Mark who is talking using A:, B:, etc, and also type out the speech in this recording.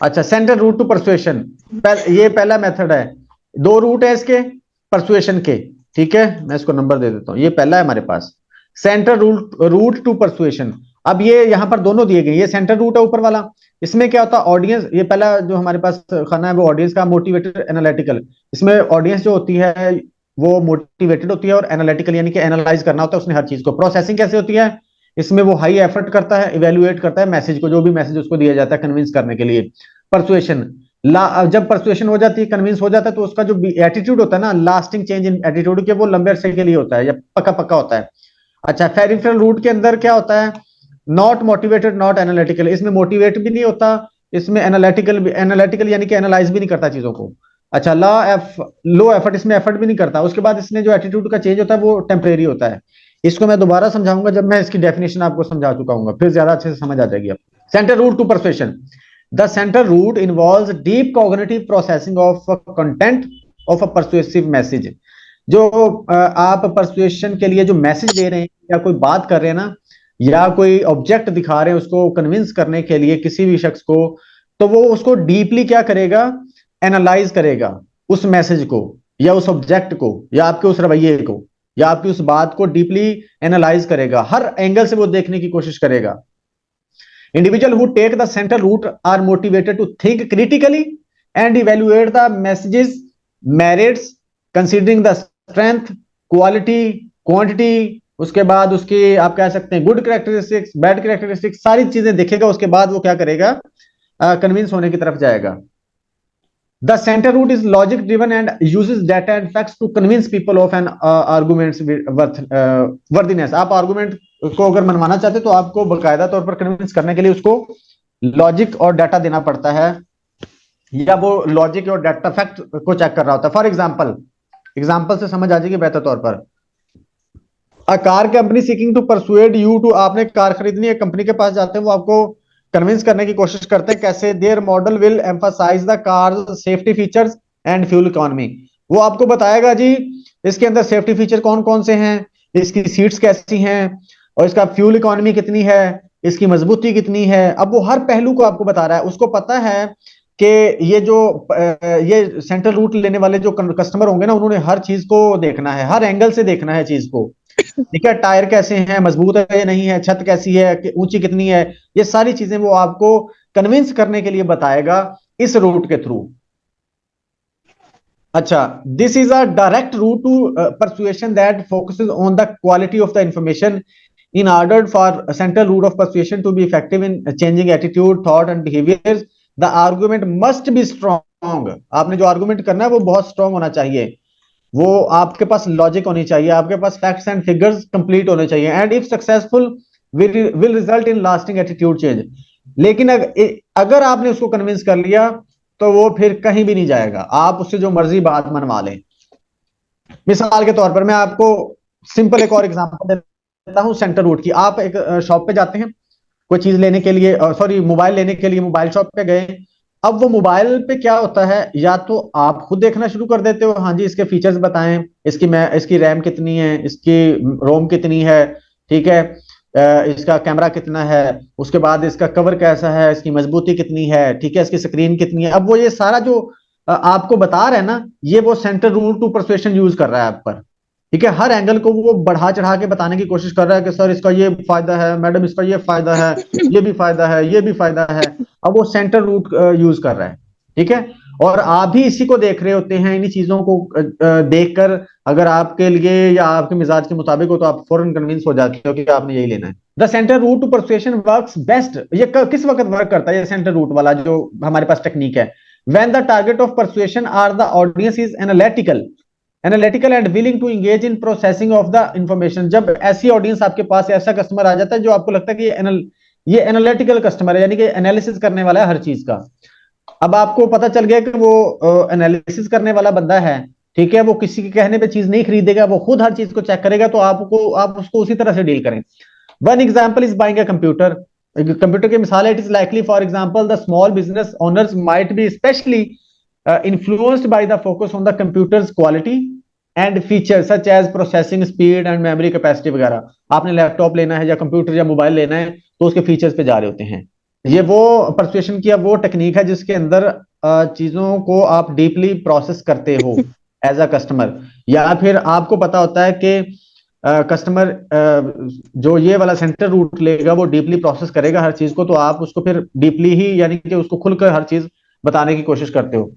A: अच्छा, central route to persuasion, ये पहला मेथड है। दो रूट है इसके परसुएशन के, ठीक है, मैं इसको नंबर दे देता हूं। ये पहला है हमारे पास, central route route to persuasion. अब ये यहां पर दोनों दिए गए, ये सेंट्रल रूट है ऊपर वाला। इसमें क्या होता है, ऑडियंस, ये पहला जो हमारे पास खाना है वो ऑडियंस का, मोटिवेटेड एनालिटिकल। इसमें ऑडियंस जो होती है वो मोटिवेटेड होती है और एनालिटिकल यानी कि एनालाइज करना होता है उसने हर चीज को। प्रोसेसिंग कैसे होती है, इसमें वो हाई एफर्ट करता है, इवेल्युएट करता है मैसेज को, जो भी मैसेज उसको दिया जाता है कन्विंस करने के लिए। परसुएशन, जब परसुएशन हो जाती है, कन्विंस हो जाता है, तो उसका जो एटीट्यूड होता है ना, लास्टिंग चेंज इन एटीट्यूड के, वो लंबे अरसे के लिए होता है या पक्का पक्का होता है। अच्छा, फेरिफेरल रूट के अंदर क्या होता है, नॉट मोटिवेटेड नॉट एनालिटिकल, इसमें मोटिवेट भी नहीं होता, इसमें एनालिटिकल भी, एनालिटिकल यानी कि एनालाइज भी नहीं करता चीजों को। अच्छा, लो एफर्ट, इसमें एफर्ट भी नहीं करता। उसके बाद इसमें जो एटीट्यूड का चेंज होता है वो टेम्परेरी होता है। इसको मैं दोबारा समझाऊंगा जब मैं इसकी डेफिनेशन आपको समझा चुका हूँ, फिर ज्यादा अच्छे से समझ आ जाएगी। अब central route to persuasion, the central route involves deep cognitive processing of content of a persuasive message. जो आप परसुएशन के लिए जो मैसेज दे रहे हैं या कोई बात कर रहे हैं ना, या कोई ऑब्जेक्ट दिखा रहे हैं उसको कन्विंस करने के लिए किसी भी शख्स को, तो वो उसको डीपली क्या करेगा, एनालाइज करेगा उस मैसेज को या उस ऑब्जेक्ट को या आपके उस रवैये को या आपकी उस बात को डीपली एनालाइज करेगा, हर एंगल से वो देखने की कोशिश करेगा। Individual who take the central route are motivated to think critically and evaluate the messages merits, considering the strength, quality, quantity, उसके बाद उसकी आप कह सकते हैं गुड कैरेक्टरिस्टिक्स, बैड कैरेक्टरिस्टिक्स, सारी चीजें देखेगा। उसके बाद वो क्या करेगा, कन्विंस होने की तरफ जाएगा। The center route is logic driven and uses data and facts to convince people of an arguments worthiness. आप आर्गुमेंट को अगर मनवाना चाहते तो आपको बकायदा तौर पर कन्विंस करने के लिए उसको लॉजिक और डाटा देना पड़ता है, या वो लॉजिक और डाटा फैक्ट को चेक कर रहा होता है। फॉर एग्जाम्पल, एग्जाम्पल से समझ आ जाएगी बेहतर तौर पर। A car company seeking to persuade you to, आपने कार खरीदनी है, कंपनी के पास जाते हैं, वो आपको कन्विंस करने की कोशिश करते हैं कैसे, their model will emphasize the car safety features and fuel economy. वो आपको बताएगा जी इसके अंदर सेफ्टी फीचर कौन कौन से हैं, इसकी सीट्स कैसी हैं, और इसका फ्यूल इकोनॉमी कितनी है, इसकी मजबूती कितनी है। अब वो हर पहलू को आपको बता रहा है। उसको पता है कि ये जो ये सेंट्रल रूट लेने वाले जो कस्टमर होंगे ना, उन्होंने हर चीज को देखना है, हर एंगल से देखना है चीज को। ठीक है, टायर कैसे हैं, मजबूत है या नहीं है, छत कैसी है, ऊंची कितनी है, ये सारी चीजें वो आपको कन्विंस करने के लिए बताएगा इस रूट के थ्रू। अच्छा, this is a direct route to persuasion that focuses on the quality of the information in order for central route of persuasion to be effective in changing attitude thought and behaviours. The argument must be strong, आपने जो argument करना है वो बहुत strong होना चाहिए, वो आपके पास लॉजिक होनी चाहिए, आपके पास फैक्ट्स एंड फिगर्स कंप्लीट होने चाहिए, and if successful will result in lasting attitude change. लेकिन अगर आपने उसको कन्विंस कर लिया तो वो फिर कहीं भी नहीं जाएगा, आप उससे जो मर्जी बात मनवा लें। मिसाल के तौर पर मैं आपको सिंपल एक और एग्जांपल देता हूं सेंटर रूट की। आप एक शॉप पे जाते हैं कोई चीज लेने के लिए, सॉरी मोबाइल लेने के लिए मोबाइल शॉप पे गए। अब वो मोबाइल पे क्या होता है, या तो आप खुद देखना शुरू कर देते हो, हाँ जी इसके फीचर्स बताएं, इसकी रैम कितनी है, इसकी रोम कितनी है, ठीक है, इसका कैमरा कितना है, उसके बाद इसका कवर कैसा है, इसकी मजबूती कितनी है, ठीक है, इसकी स्क्रीन कितनी है। अब वो ये सारा जो आपको बता रहे हैं ना, ये वो center rule to persuasion use कर रहा है आप पर। ठीक है, हर एंगल को वो बढ़ा चढ़ा के बताने की कोशिश कर रहा है कि सर इसका ये फायदा है, मैडम इसका ये फायदा है, ये भी फायदा है, ये भी फायदा है। अब वो सेंटर रूट यूज कर रहा है, ठीक है। और आप भी इसी को देख रहे होते हैं, इन्हीं चीजों को देखकर अगर आपके लिए या आपके मिजाज के मुताबिक हो तो आप फौरन कन्विंस हो जाते हो कि आपने यही लेना है। The center route to persuasion works best, ये किस वक्त वर्क करता है ये सेंटर रूट वाला जो हमारे पास टेक्निक है, when the target of persuasion are the audience is analytical and willing to engage in processing of the information. जब ऐसी ऑडियंस आपके पास, ऐसा कस्टमर आ जाता है जो आपको लगता है कि ये एनालिटिकल कस्टमर है, यानी कि एनालिसिस करने वाला है हर चीज का। अब आपको पता चल गया कि वो एनालिसिस करने वाला बंदा है, ठीक है, वो किसी के कहने पे चीज नहीं खरीदेगा, वो खुद हर चीज को चेक करेगा, तो आप उसको उसी तरह से डील करें। One example is buying a computer. Computer की मिसाल है, it is likely for example the small business owners might be specially influenced by the focus on the computer's quality and features such as processing speed and memory capacity वगैरह। आपने laptop लेना है या computer या mobile लेना है तो उसके फीचर्स पे जा रहे होते हैं। ये वो परसुएशन की अब वो टेक्निक है जिसके अंदर चीजों को आप डीपली प्रोसेस करते हो एज अ कस्टमर, या फिर आपको पता होता है कि कस्टमर जो ये वाला सेंटर रूट लेगा वो डीपली प्रोसेस करेगा हर चीज को, तो आप उसको फिर डीपली ही यानी कि उसको खुलकर हर चीज बताने की कोशिश करते हो।